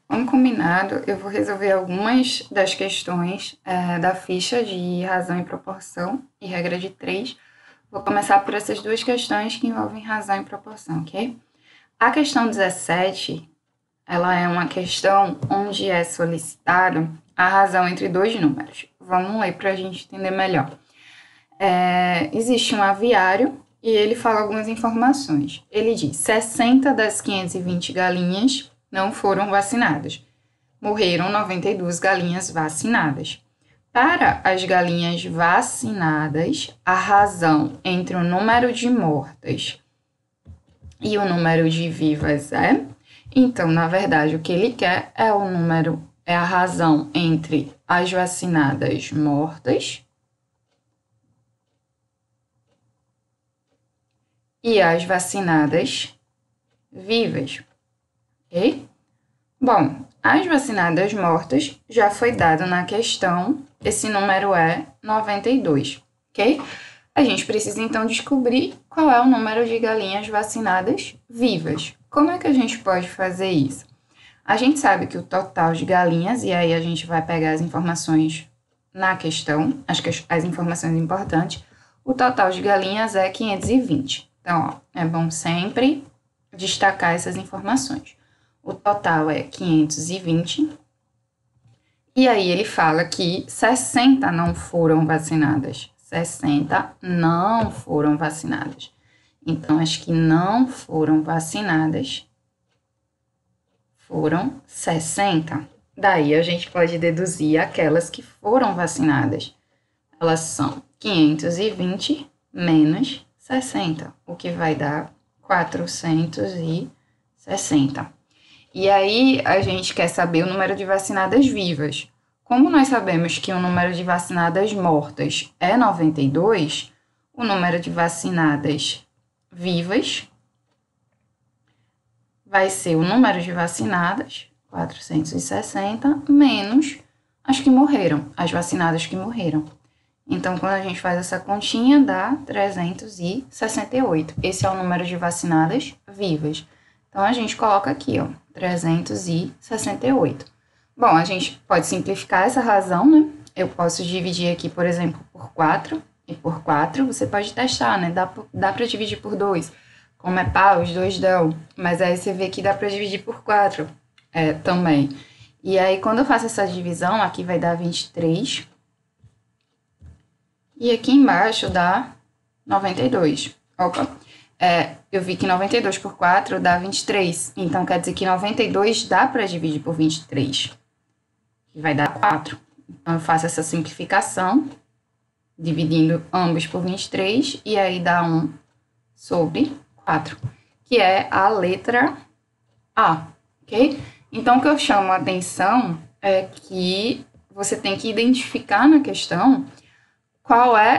Como combinado, eu vou resolver algumas das questões da ficha de razão e proporção e regra de 3. Vou começar por essas duas questões que envolvem razão e proporção, ok? A questão 17, ela é uma questão onde é solicitado a razão entre dois números. Vamos ler para a gente entender melhor. Existe um aviário e ele fala algumas informações. Ele diz: 60 das 520 galinhas não foram vacinadas. Morreram 92 galinhas vacinadas. Para as galinhas vacinadas, a razão entre o número de mortas e o número de vivas é. Então, na verdade, o que ele quer é a razão entre as vacinadas mortas e as vacinadas vivas, ok? Bom, as vacinadas mortas já foi dado na questão, esse número é 92, ok? A gente precisa então descobrir qual é o número de galinhas vacinadas vivas. Como é que a gente pode fazer isso? A gente sabe que o total de galinhas, e aí a gente vai pegar as informações na questão, as informações importantes, o total de galinhas é 520. Então, ó, é bom sempre destacar essas informações. O total é 520. E aí ele fala que 60 não foram vacinadas. 60 não foram vacinadas. Então, as que não foram vacinadas foram 60. Daí a gente pode deduzir aquelas que foram vacinadas. Elas são 520 menos 60, o que vai dar 460. E aí a gente quer saber o número de vacinadas vivas. Como nós sabemos que o número de vacinadas mortas é 92, o número de vacinadas vivas vai ser o número de vacinadas, 460, menos as que morreram, as vacinadas que morreram. Então, quando a gente faz essa continha, dá 368. Esse é o número de vacinadas vivas. Então, a gente coloca aqui, ó, 368. Bom, a gente pode simplificar essa razão, né? Eu posso dividir aqui, por exemplo, por 4. E por 4, você pode testar, né? Dá para dividir por 2. Como é par, os dois dão. Mas aí você vê que dá para dividir por 4 também. E aí, quando eu faço essa divisão, aqui vai dar 23. E aqui embaixo dá 92. Opa! Eu vi que 92 por 4 dá 23. Então, quer dizer que 92 dá para dividir por 23. Que vai dar 4. Então, eu faço essa simplificação, dividindo ambos por 23. E aí dá 1 sobre 4. Que é a letra A. Ok? Então, o que eu chamo a atenção é que você tem que identificar na questão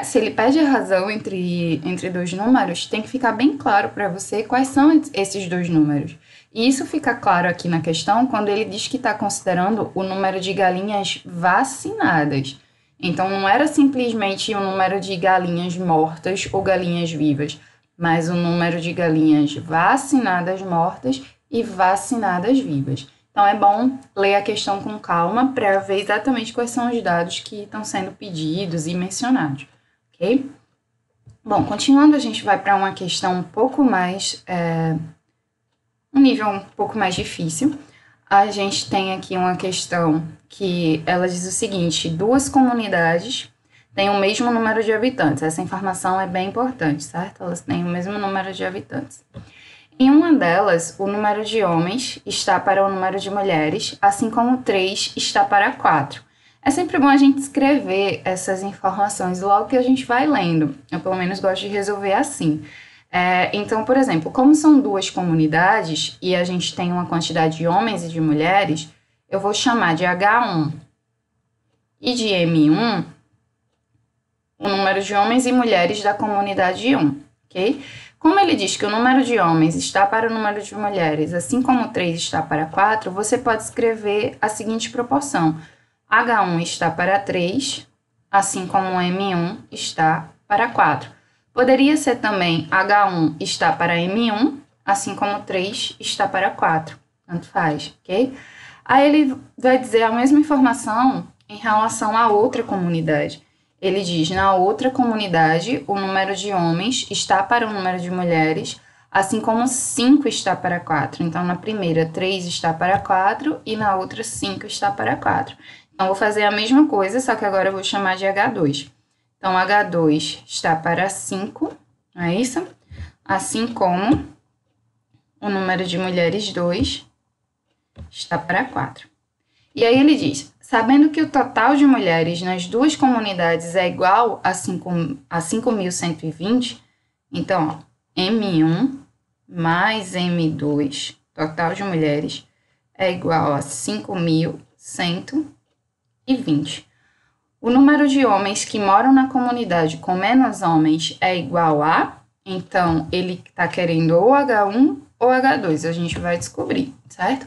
se ele pede a razão entre dois números, tem que ficar bem claro para você quais são esses dois números. E isso fica claro aqui na questão quando ele diz que está considerando o número de galinhas vacinadas. Então, não era simplesmente o número de galinhas mortas ou galinhas vivas, mas o número de galinhas vacinadas mortas e vacinadas vivas. Então, é bom ler a questão com calma para ver exatamente quais são os dados que estão sendo pedidos e mencionados, ok? Bom, continuando, a gente vai para uma questão um pouco mais, um nível um pouco mais difícil. A gente tem aqui uma questão que ela diz o seguinte: 2 comunidades têm o mesmo número de habitantes. Essa informação é bem importante, certo? Elas têm o mesmo número de habitantes. Em uma delas, o número de homens está para o número de mulheres, assim como 3 está para 4. É sempre bom a gente escrever essas informações logo que a gente vai lendo. Eu, pelo menos, gosto de resolver assim. Então, por exemplo, como são 2 comunidades e a gente tem uma quantidade de homens e de mulheres, eu vou chamar de H1 e de M1 o número de homens e mulheres da comunidade 1, ok? Como ele diz que o número de homens está para o número de mulheres, assim como 3 está para 4, você pode escrever a seguinte proporção: H1 está para 3, assim como M1 está para 4. Poderia ser também H1 está para M1, assim como 3 está para 4. Tanto faz, ok? Aí ele vai dizer a mesma informação em relação à outra comunidade. Ele diz, na outra comunidade, o número de homens está para o número de mulheres, assim como 5 está para 4. Então, na primeira, 3 está para 4 e na outra, 5 está para 4. Então, vou fazer a mesma coisa, só que agora eu vou chamar de H2. Então, H2 está para 5, não é isso? Assim como o número de mulheres 2 está para 4. E aí ele diz, sabendo que o total de mulheres nas duas comunidades é igual a 5.120, então, ó, M1 mais M2, total de mulheres, é igual a 5.120. O número de homens que moram na comunidade com menos homens é igual a, então, ele está querendo ou H1 ou H2, a gente vai descobrir, certo?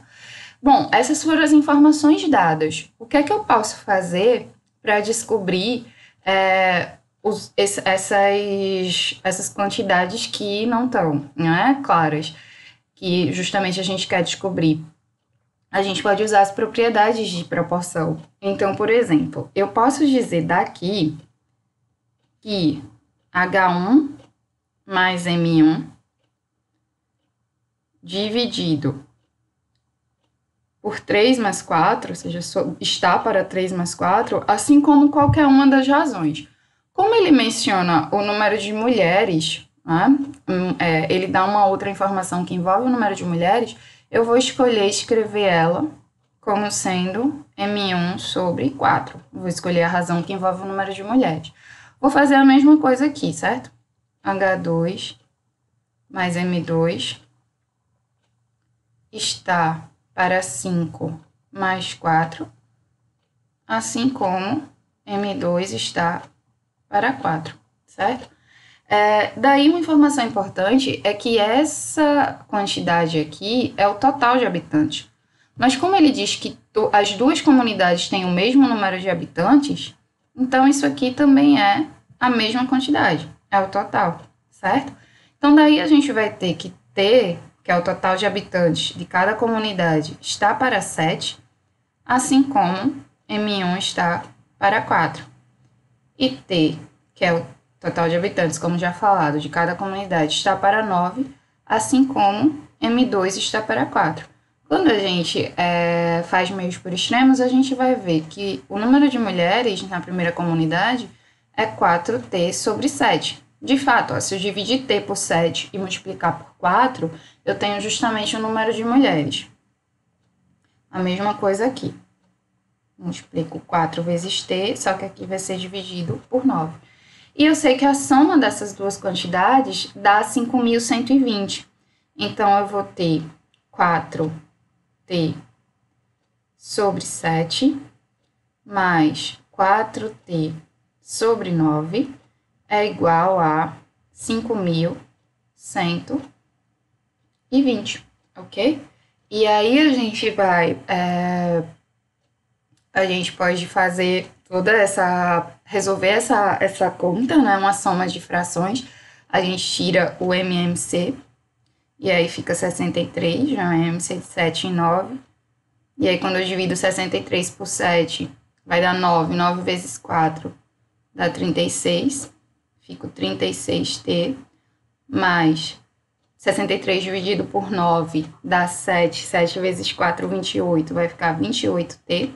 Bom, essas foram as informações dadas. O que é que eu posso fazer para descobrir essas quantidades que não estão, né, claras, que justamente a gente quer descobrir? A gente pode usar as propriedades de proporção. Então, por exemplo, eu posso dizer daqui que H1 mais M1 dividido por 3 mais 4, ou seja, está para 3 mais 4, assim como qualquer uma das razões. Como ele menciona o número de mulheres, né, ele dá uma outra informação que envolve o número de mulheres, eu vou escolher escrever ela como sendo M1 sobre 4. Vou escolher a razão que envolve o número de mulheres. Vou fazer a mesma coisa aqui, certo? H2 mais M2 está para 5 mais 4, assim como M2 está para 4, certo? Daí uma informação importante é que essa quantidade aqui é o total de habitantes. Mas como ele diz que as duas comunidades têm o mesmo número de habitantes, então isso aqui também é a mesma quantidade, é o total, certo? Então daí a gente vai ter que ter, que é o total de habitantes de cada comunidade, está para 7, assim como M1 está para 4. E T, que é o total de habitantes, como já falado, de cada comunidade, está para 9, assim como M2 está para 4. Quando a gente faz meios por extremos, a gente vai ver que o número de mulheres na primeira comunidade é 4T sobre 7. De fato, ó, se eu dividir T por 7 e multiplicar por 4, eu tenho justamente o número de mulheres. A mesma coisa aqui. Multiplico 4 vezes T, só que aqui vai ser dividido por 9. E eu sei que a soma dessas duas quantidades dá 5.120. Então, eu vou ter 4T sobre 7 mais 4T sobre 9 é igual a 5.120, ok? E aí a gente vai, a gente pode fazer resolver essa conta, né? Uma soma de frações. A gente tira o MMC, e aí fica 63, já é MMC de 7 e 9. E aí quando eu divido 63 por 7, vai dar 9. 9 vezes 4 dá 36. Fica 36T, mais 63 dividido por 9 dá 7. 7 vezes 4, 28, vai ficar 28T,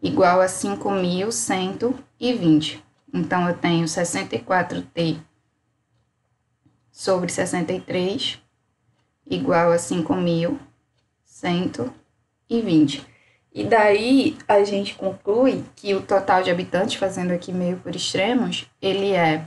igual a 5.120. Então, eu tenho 64T sobre 63, igual a 5.120. E daí, a gente conclui que o total de habitantes, fazendo aqui meio por extremos, ele é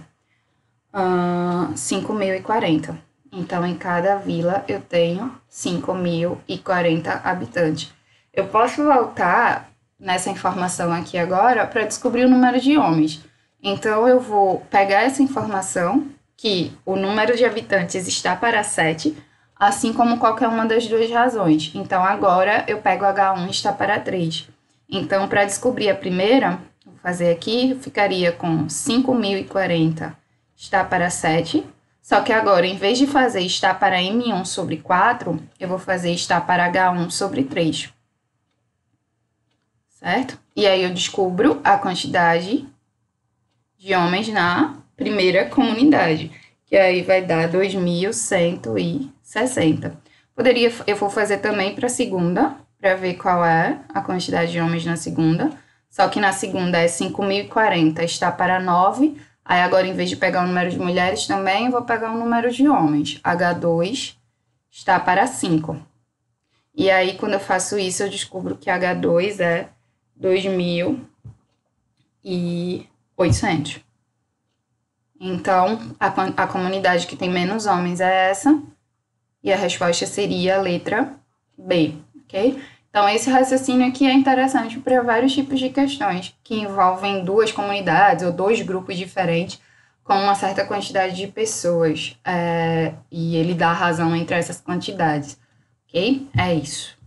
5.040. Então, em cada vila, eu tenho 5.040 habitantes. Eu posso voltar nessa informação aqui agora para descobrir o número de homens. Então, eu vou pegar essa informação, que o número de habitantes está para 7, assim como qualquer uma das duas razões. Então, agora, eu pego H1 está para 3. Então, para descobrir a primeira, vou fazer aqui, ficaria com 5.040 está para 7. Só que agora, em vez de fazer está para M1 sobre 4, eu vou fazer está para H1 sobre 3. certo? E aí eu descubro a quantidade de homens na primeira comunidade, que aí vai dar 2.160. Eu vou fazer também para a segunda, para ver qual é a quantidade de homens na segunda. Só que na segunda é 5.040, está para 9. Aí agora, em vez de pegar o número de mulheres também, eu vou pegar o número de homens. H2 está para 5. E aí, quando eu faço isso, eu descubro que H2 é 2.800. Então, a comunidade que tem menos homens é essa. E a resposta seria a letra B, ok? Então, esse raciocínio aqui é interessante para vários tipos de questões que envolvem duas comunidades ou dois grupos diferentes com uma certa quantidade de pessoas. E ele dá a razão entre essas quantidades, ok? É isso.